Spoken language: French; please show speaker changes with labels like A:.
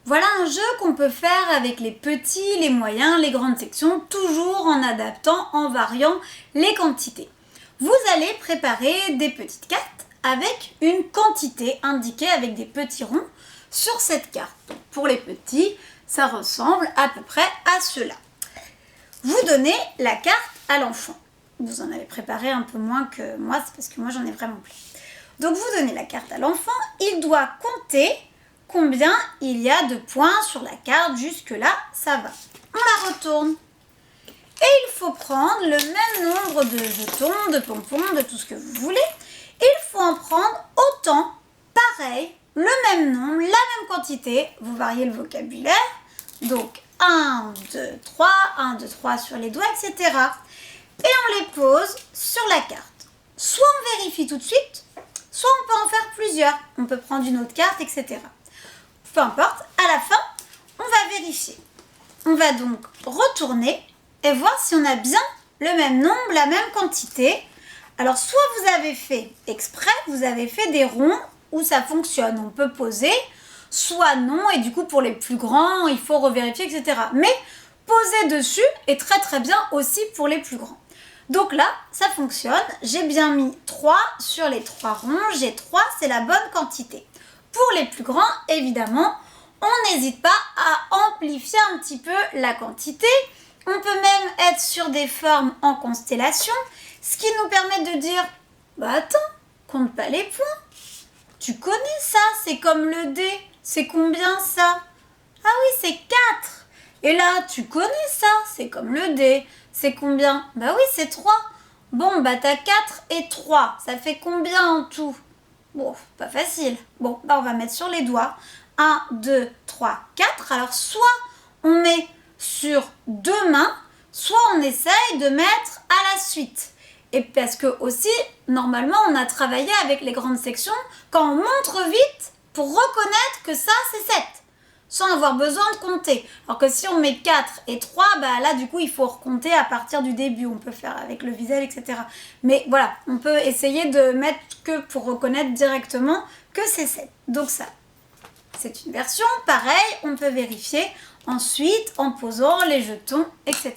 A: Voilà un jeu qu'on peut faire avec les petits, les moyens, les grandes sections, toujours en adaptant, en variant les quantités. Vous allez préparer des petites cartes avec une quantité indiquée avec des petits ronds sur cette carte. Donc pour les petits, ça ressemble à peu près à cela. Vous donnez la carte à l'enfant. Vous en avez préparé un peu moins que moi, c'est parce que moi j'en ai vraiment plus. Donc vous donnez la carte à l'enfant, il doit compter combien il y a de points sur la carte. Jusque-là, ça va. On la retourne. Et il faut prendre le même nombre de jetons, de pompons, de tout ce que vous voulez. Il faut en prendre autant, pareil, le même nombre, la même quantité. Vous variez le vocabulaire. Donc 1, 2, 3, 1, 2, 3 sur les doigts, etc. Et on les pose sur la carte. Soit on vérifie tout de suite, soit on peut en faire plusieurs. On peut prendre une autre carte, etc. Peu importe, à la fin, on va vérifier. On va donc retourner et voir si on a bien le même nombre, la même quantité. Alors, soit vous avez fait exprès, vous avez fait des ronds où ça fonctionne, on peut poser, soit non, et du coup, pour les plus grands, il faut revérifier, etc. Mais poser dessus est très très bien aussi pour les plus grands. Donc là, ça fonctionne. J'ai bien mis 3 sur les 3 ronds. J'ai 3, c'est la bonne quantité. Pour les plus grands, évidemment, on n'hésite pas à amplifier un petit peu la quantité. On peut même être sur des formes en constellation, ce qui nous permet de dire « Bah attends, compte pas les points. Tu connais ça, c'est comme le dé. C'est combien ça? Ah oui, c'est 4. Et là, tu connais ça, c'est comme le dé. C'est combien? Bah oui, c'est 3. Bon, bah t'as 4 et 3. Ça fait combien en tout? Bon, pas facile. Bon, bah on va mettre sur les doigts. 1, 2, 3, 4. Alors, soit on met sur 2 mains, soit on essaye de mettre à la suite. Et parce que aussi, normalement, on a travaillé avec les grandes sections quand on montre vite pour reconnaître que ça, c'est 7. Sans avoir besoin de compter. Alors que si on met 4 et 3, bah là du coup il faut recompter à partir du début. On peut faire avec le visuel, etc. Mais voilà, on peut essayer de mettre que pour reconnaître directement que c'est 7. Donc ça, c'est une version. Pareil, on peut vérifier ensuite en posant les jetons, etc.